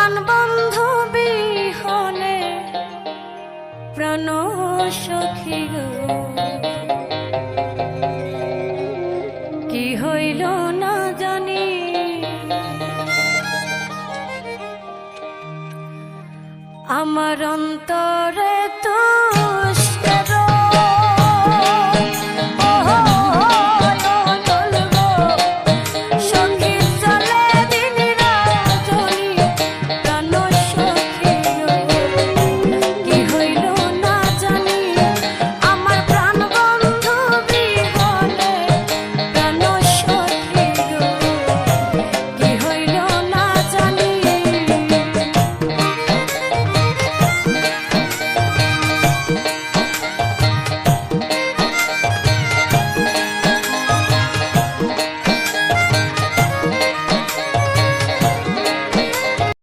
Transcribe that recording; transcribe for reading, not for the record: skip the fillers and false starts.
প্রাণ বন্ধু বিহনে প্রাণ সখী গো কি হইল না জানি আমার অন্তরে তো